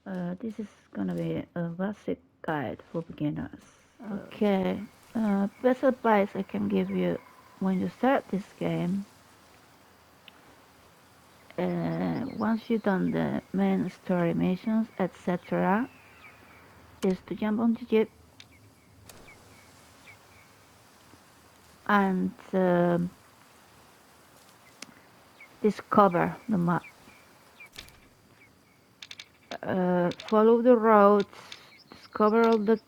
This is gonna be a basic guide for beginners. Okay, best advice I can give you when you start this game, once you've done the main story missions, etc., is to jump on the jeep and discover the map. Follow the roads, discover all the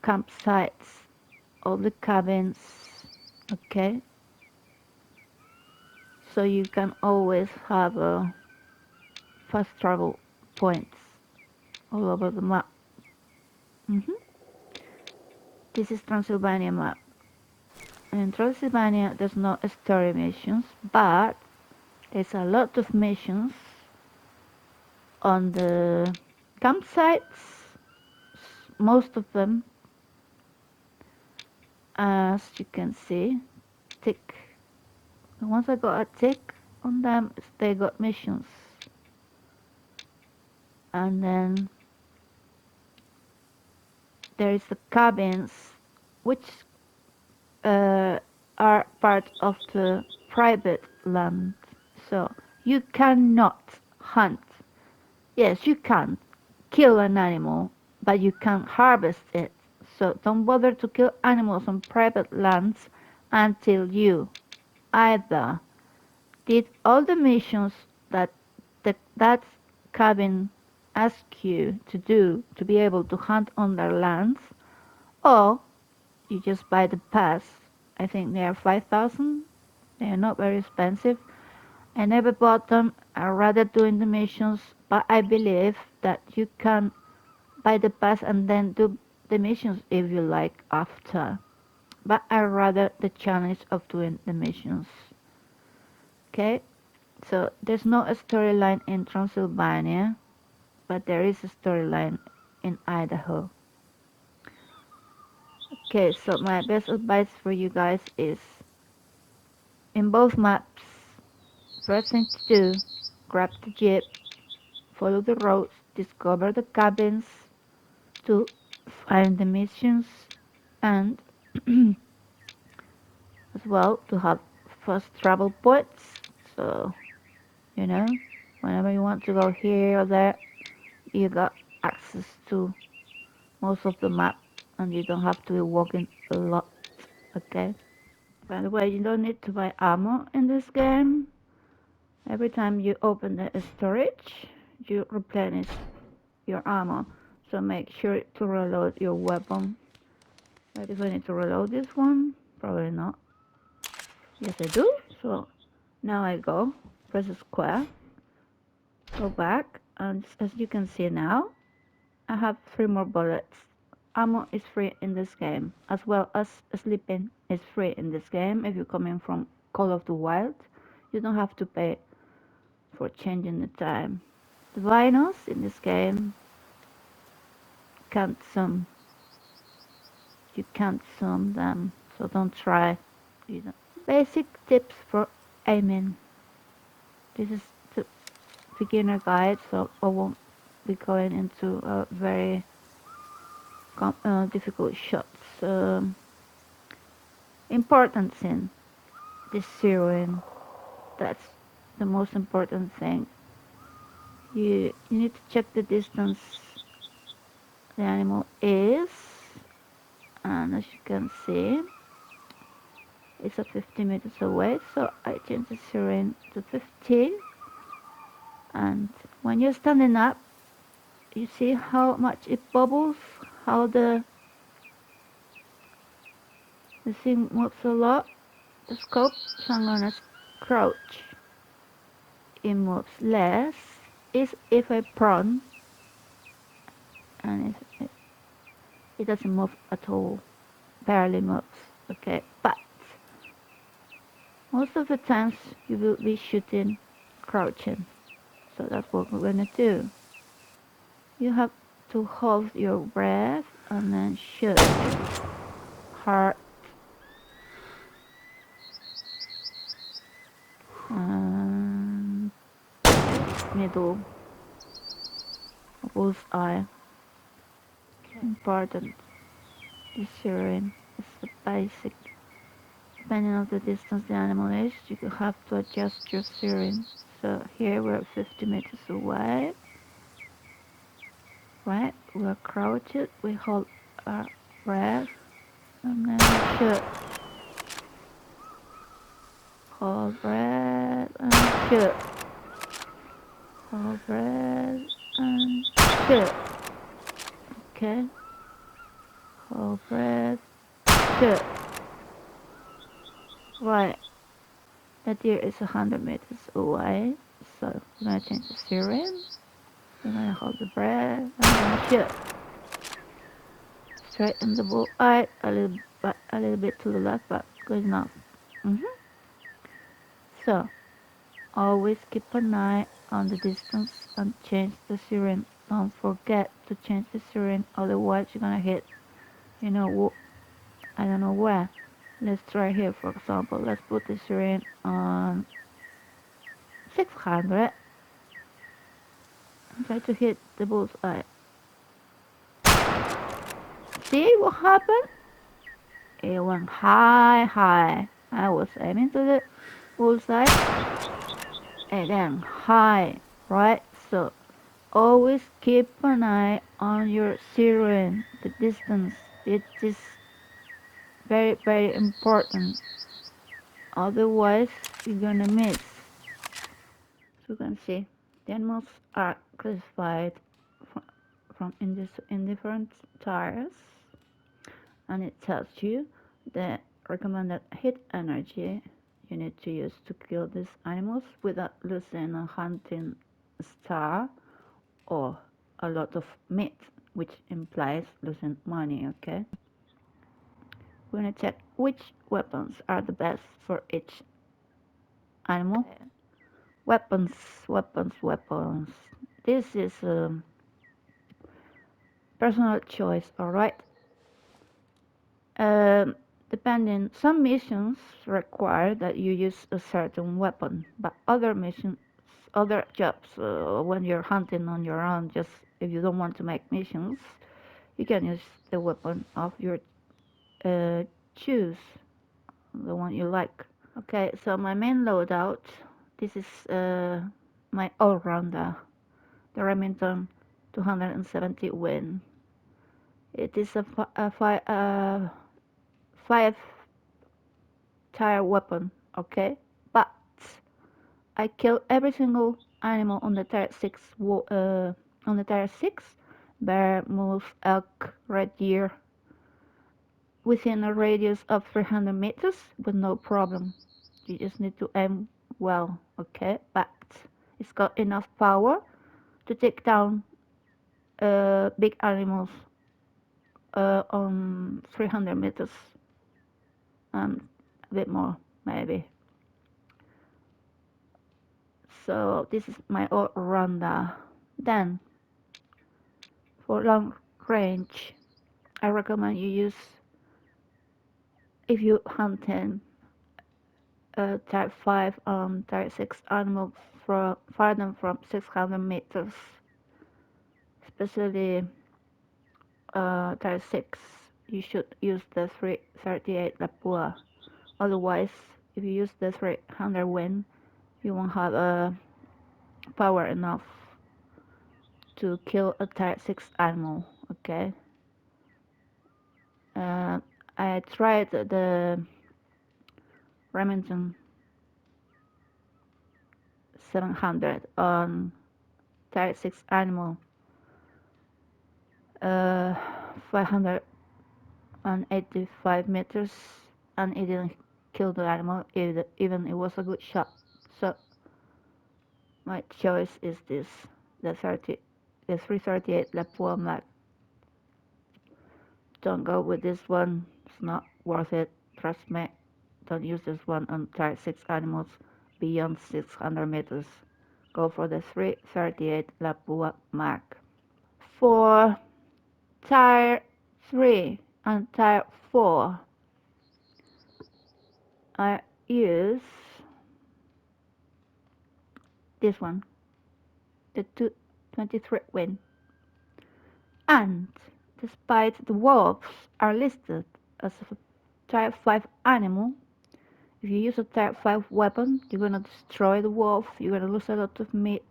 campsites, all the cabins, okay? So you can always have fast travel points all over the map. hmm This is Transylvania map. In Transylvania, there's no story missions, but there's a lot of missions on the campsites. Most of them, as you can see, tick. Once I got a tick on them, they got missions. And then there is the cabins, which uh, are part of the private land. So you cannot hunt. Yes, you can kill an animal, but you can't harvest it. So don't bother to kill animals on private lands until you either did all the missions that that cabin asks you to do to be able to hunt on their lands, or you just buy the pass. I think they are 5,000. They are not very expensive. I never bought them. I rather doing the missions, but I believe that you can buy the pass and then do the missions if you like after. But I rather the challenge of doing the missions. Okay, so there's no storyline in Transylvania, but there is a storyline in Idaho. Okay, so my best advice for you guys is in both maps, first thing to do, grab the jeep, follow the roads, discover the cabins, to find the missions, and as well to have fast travel points. So, you know, whenever you want to go here or there, you got access to most of the map and you don't have to be walking a lot. Okay. By the way, you don't need to buy ammo in this game. Every time you open the storage, you replenish your ammo. So make sure to reload your weapon. But if I need to reload this one, probably not. Yes, I do. So now I go, press square, go back, and as you can see now, I have 3 more bullets. Ammo is free in this game, as well as sleeping is free in this game. If you're coming from Call of the Wild, you don't have to pay for changing the time. The vinyls in this game can't zoom. You can't zoom them, so don't try. Basic tips for aiming. This is the beginner guide, so I won't be going into very difficult shots. Important thing, this zeroing. That's the most important thing. You need to check the distance the animal is, and as you can see, it's at 50 meters away. So I change the zeroing to 15, and when you're standing up, you see how much it bubbles, how the thing moves a lot, the scope. So I'm gonna crouch. It moves less is if I prone, and it doesn't move at all, barely moves. Okay, but most of the times you will be shooting crouching. So that's what we're gonna do. You have to hold your breath and then shoot hard and middle. bullseye. Important. The siren is the basic. Depending on the distance the animal is, you will have to adjust your siren. So here we're 50 meters away. Right, we're crouched, we hold our breath, and then we shoot. Hold breath and shoot. Hold breath and shoot. Okay. Hold breath, shoot. Right. The deer is 100 meters away, so we're gonna change the siren. We're gonna hold the breath and then shoot. Straight in the bullseye, a little bit to the left, but good enough. So always keep an eye on the distance and change the siren. Don't forget to change the siren, otherwise you're gonna hit, I don't know where. Let's try here, for example. Let's put the siren on 600 and try to hit the bullseye. See what happened? It went high. I was aiming to the bullseye and then high, right? So always keep an eye on your siren, the distance. It is very important. Otherwise, you're gonna miss. So you can see the animals are classified in different tiers, and it tells you the recommended hit energy you need to use to kill these animals without losing a hunting star or a lot of meat, which implies losing money. Okay, we're gonna check which weapons are the best for each animal. Weapons. This is a personal choice, alright? Um, Depending, some missions require that you use a certain weapon, but other jobs, when you're hunting on your own, just if you don't want to make missions, you can use the weapon of your choose, the one you like. Okay, so my main loadout, this is my all-rounder, the Remington 270 Win. It is a 5-tire weapon, okay? But I kill every single animal on the tier 6, bear, moose, elk, red deer, within a radius of 300 meters with no problem. You just need to aim well, okay? But it's got enough power to take down big animals on 300 meters and a bit more maybe. So this is my all-rounder. Then for long range, I recommend you use, if you hunting type 5 type 6 animals fire them from 600 meters, especially type 6, you should use the 338 Lapua. Otherwise, if you use the 300 Win, you won't have power enough to kill a type 6 animal, okay? I tried the Remington 700 on type 6 animal, 585 meters, and it didn't kill the animal, even it was a good shot. So my choice is this, the 338 Lapua Mag. Don't go with this one, it's not worth it, trust me. Don't use this one on type 6 animals beyond 600 meters. Go for the 338 Lapua Mag. For tier 3 and tier 4, I use this one, the 223 Win. And despite the wolves are listed as a type 5 animal, if you use a type 5 weapon, you're gonna destroy the wolf, you're gonna lose a lot of meat,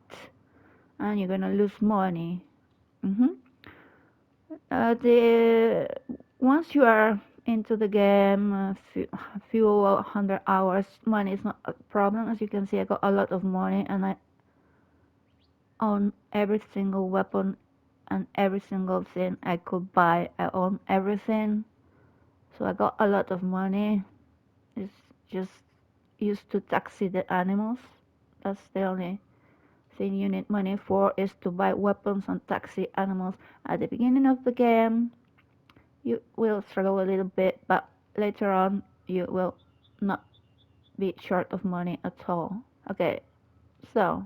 and you're gonna lose money. hmm the Once you are into the game, a few hundred hours, money is not a problem. As you can see, I got a lot of money, and I own every single weapon and every single thing I could buy. I own everything, so I got a lot of money. It's just used to taxi the animals. That's the only thing you need money for, is to buy weapons and taxi animals. At the beginning of the game, you will struggle a little bit, but later on you will not be short of money at all. Okay, so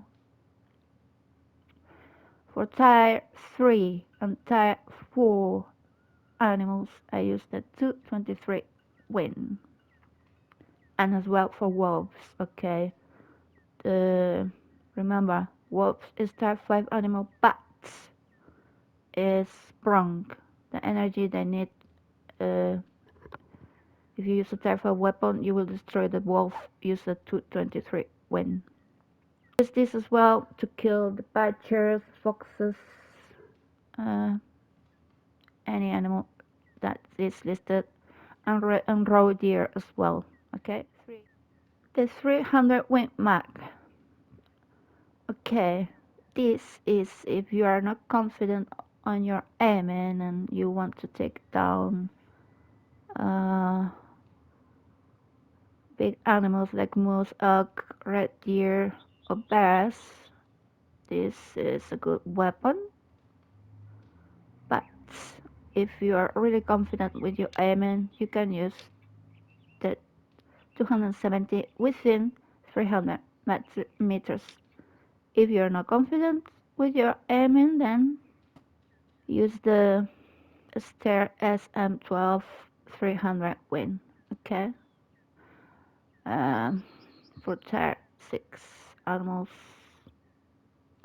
for tier 3 and tier 4 animals, I use the 223 win. And as well for wolves, okay? Remember, wolves is type 5 animal, but is sprung. The energy they need, uh, if you use a type 5 weapon, you will destroy the wolf. Use a 223 win. Use this as well to kill the badgers, foxes, uh, any animal that is listed, and roe deer as well. Okay. The 300 win mag. Okay, this is if you are not confident on your aiming and you want to take down uh, big animals like moose, elk, red deer, or bears. This is a good weapon. But if you are really confident with your aiming, you can use the 270 within 300 meters. If you're not confident with your aiming, then use the Steyr SM12 300 win. Okay. For tier 6 animals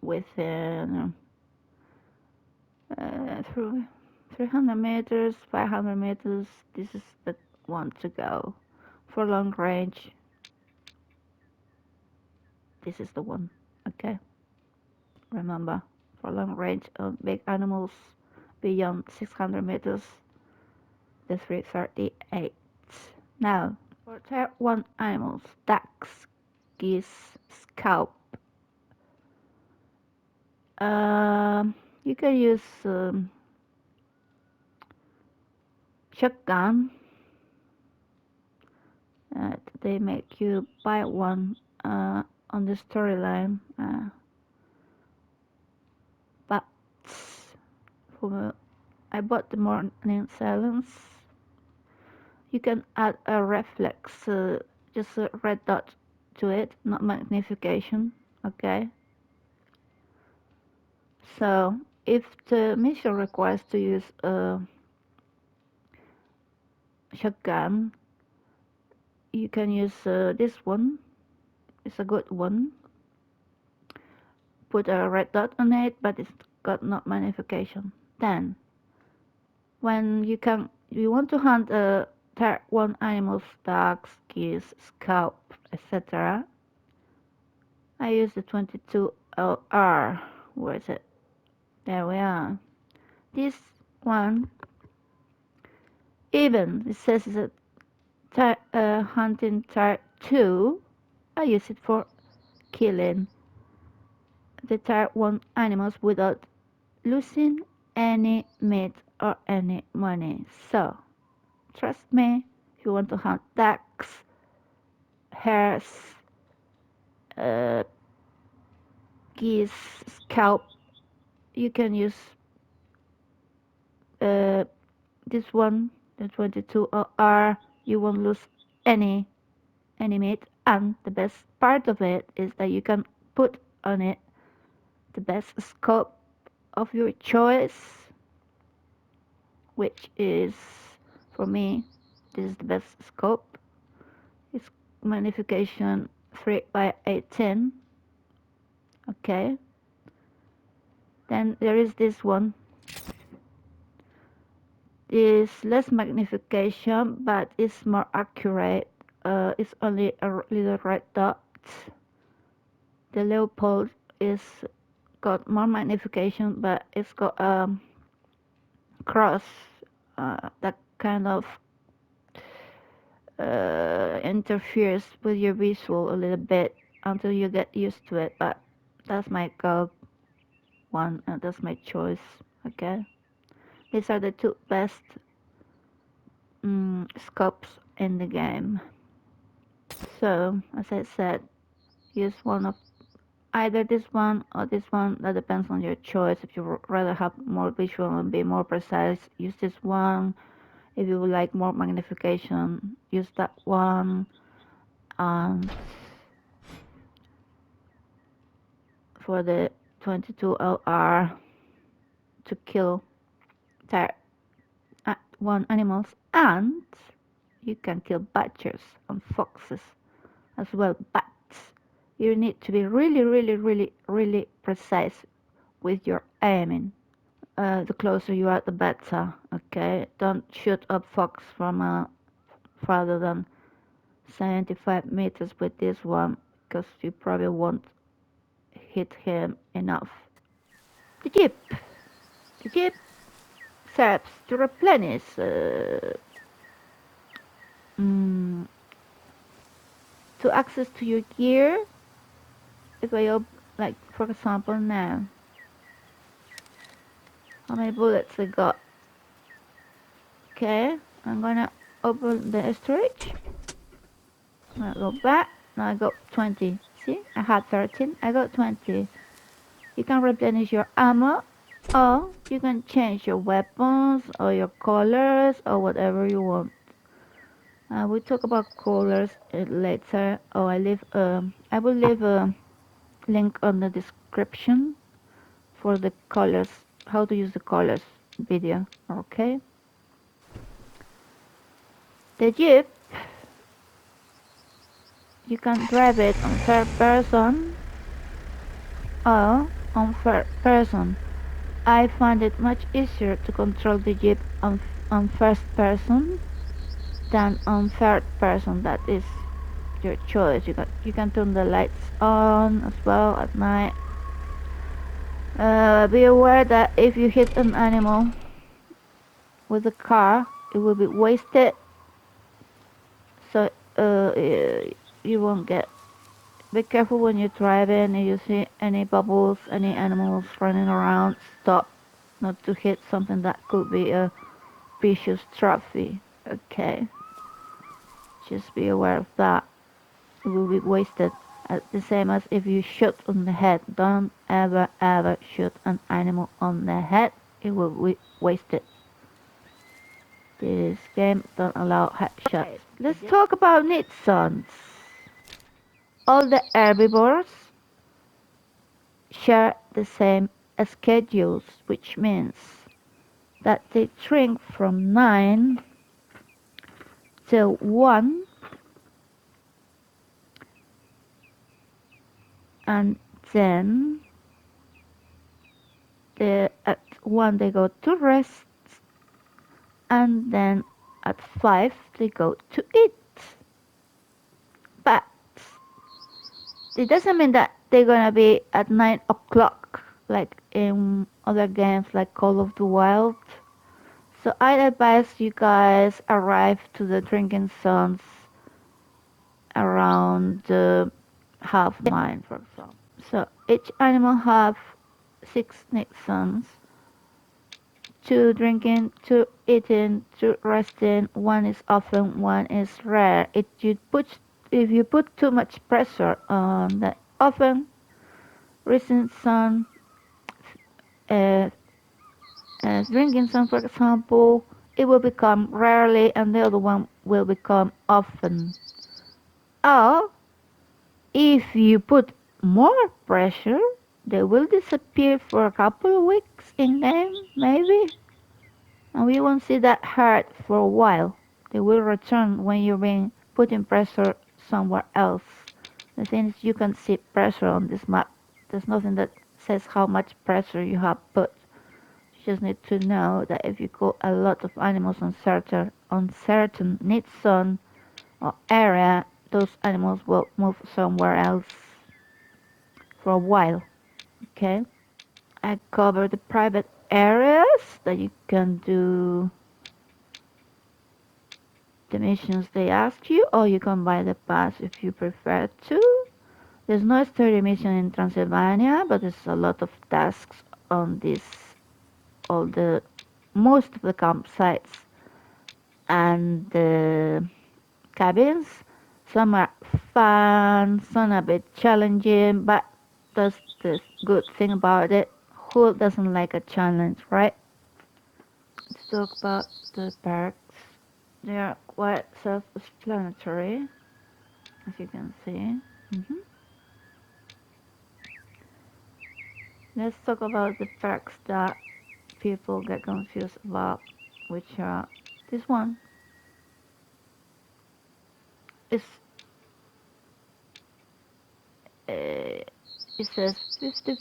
within through 300 meters, 500 meters. This is the one to go. For long range, this is the one. Okay. Remember, for long range on big animals beyond 600 meters, the 338. Now, for tier 1 animals, ducks, geese, scaup. You can use shotgun. They make you buy one on the storyline. But for I bought the morning silence. You can add a reflex, just a red dot to it, not magnification. Okay. So if the mission requires to use a shotgun, you can use this one. It's a good one. Put a red dot on it, but it's got no magnification. Then, when you want to hunt tier 1 animals, dogs, geese, scaup, etc. I use the 22LR. Where is it? There we are. This one, even it says it's a hunting tier 2. I use it for killing the tier 1 animals without losing any meat or any money. So, trust me, if you want to hunt ducks, hares, uh, geese, scalp, you can use uh, this one, the 22R. You won't lose any meat, and the best part of it is that you can put on it the best scope of your choice, which is, for me, this is the best scope. It's magnification 3 by 18. Okay. Then there is this one. is less magnification, but it's more accurate. It's only a little red dot. The Leopold is got more magnification, but it's got cross that kind of interferes with your visual a little bit until you get used to it. But that's my go one, and that's my choice. Okay, these are the two best scopes in the game. So as I said, use one of either this one or this one. That depends on your choice. If you rather have more visual and be more precise, use this one. If you would like more magnification, use that one. And for the 22 LR to kill one animals, and you can kill badgers and foxes as well. But you need to be really precise with your aiming. The closer you are, the better. Okay, don't shoot a fox from farther than 75 meters with this one, because you probably won't hit him enough. The jeep. The jeep serves to replenish to access to your gear. If I like for example now, how many bullets I got? Okay, I'm gonna open the storage. I'm gonna go back. Now I got 20. See, I had 13. I got 20. You can replenish your ammo, or you can change your weapons or your colors or whatever you want. We'll talk about colors later. Oh, I will leave a link on the description for the colors, how to use the colors video. Okay. The Jeep, you can drive it on third person or on first person. I find it much easier to control the Jeep on first person than on third person. That is your choice. You can turn the lights on as well at night. Be aware that if you hit an animal with a car, it will be wasted. So you won't get. Be careful when you're driving. If you see any bubbles, any animals running around, stop, not to hit something that could be a precious trophy. Okay, just be aware of that. It will be wasted. The same as if you shoot on the head. Don't ever shoot an animal on the head. It will be wasted. This game don't allow headshots. Let's talk about Nitsons. All the herbivores share the same schedules, which means that they drink from 9 till 1, and then at 1 they go to rest, and then at 5 they go to eat. But it doesn't mean that they're gonna be at 9 o'clock like in other games like Call of the Wild. So I advise you guys arrive to the drinking zones around half 9, for example. So each animal have 6 zones: 2 drinking, 2 eating, 2 resting. 1 is often, 1 is rare. If you put too much pressure on the often recent zone, uh, drinking zone, for example, it will become rarely, and the other one will become often. Or if you put more pressure, they will disappear for a couple of weeks in game, maybe, and we won't see that herd for a while. They will return when you're being putting pressure somewhere else. The thing is, you can see pressure on this map. There's nothing that says how much pressure you have put. just need to know that if you kill a lot of animals on certain need zone or area, those animals will move somewhere else for a while. Okay, I cover the private areas that you can do the missions they ask you, or you can buy the pass if you prefer to. There's no story mission in Transylvania, but there's a lot of tasks on this, all the most of the campsites and the cabins. Some are fun, some a bit challenging, but that's the good thing about it. Who doesn't like a challenge, right? Let's talk about the perks. They are quite self-explanatory, as you can see. Mhm. Let's talk about the perks that people get confused about, which are this one is it says 50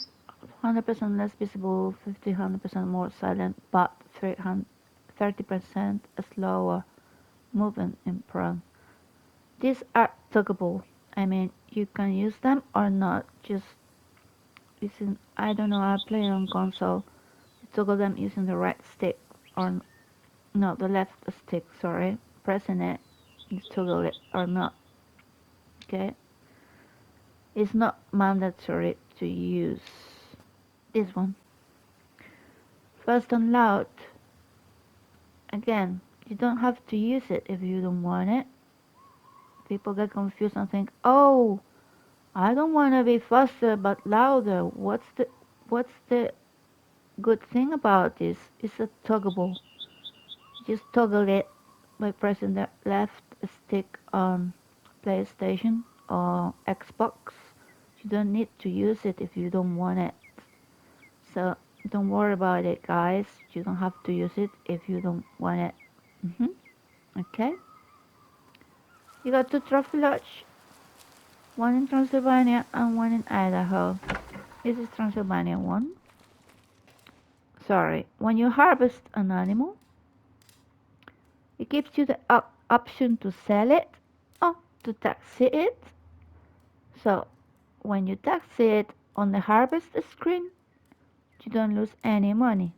100% less visible, 50 100% more silent, but 30% slower movement in prone. These are toggable. I mean, you can use them or not. Just using, I don't know, I play on console. You toggle them using the right stick or no, the left stick. Sorry, pressing it, you toggle it or not. Okay, it's not mandatory to use this one. Fast and loud. Again, you don't have to use it if you don't want it. People get confused and think, "Oh, I don't want to be faster but louder. What's the good thing about this? It's a toggable. Just toggle it by pressing the left stick on PlayStation or Xbox. You don't need to use it if you don't want it. So don't worry about it, guys. You don't have to use it if you don't want it. Okay. You got two trophy lodge, one in Transylvania and one in Idaho. This is Transylvania one. Sorry, when you harvest an animal, it gives you the option to sell it or to taxi it. So when you taxi it on the harvest screen, you don't lose any money.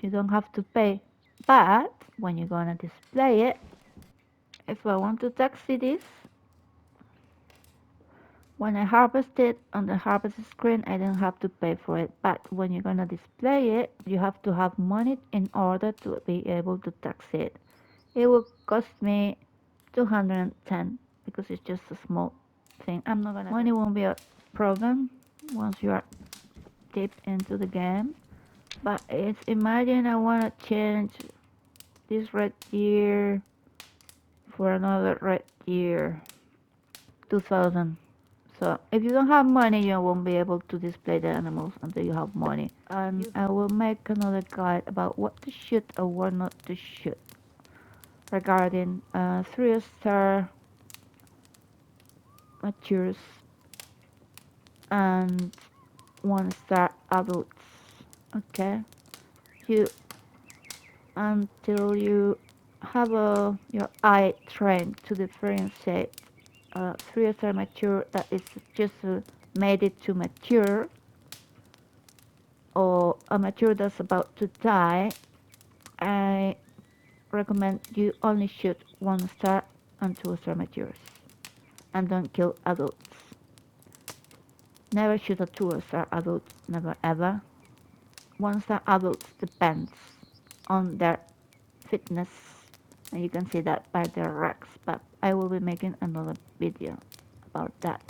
You don't have to pay. But when you're gonna display it, if I want to taxi this, when I harvest it on the harvest screen, I don't have to pay for it. But when you're gonna display it, you have to have money in order to be able to taxi it. It will cost me 210 because it's just a small thing. I'm not gonna. Money won't be a problem once you are deep into the game. But it's imagine I wanna change this red deer for another red deer, 2000. So if you don't have money, you won't be able to display the animals until you have money. And I will make another guide about what to shoot or what not to shoot regarding 3-star matures and 1-star adults. Okay, you until you have your eye trained to differentiate 3-star mature that is just made it to mature or a mature that's about to die. I recommend you only shoot 1-star and 2-star matures and don't kill adults. Never shoot a 2-star adult, never ever. 1-star adults depends on their fitness, and you can see that by their racks, but I will be making another video about that.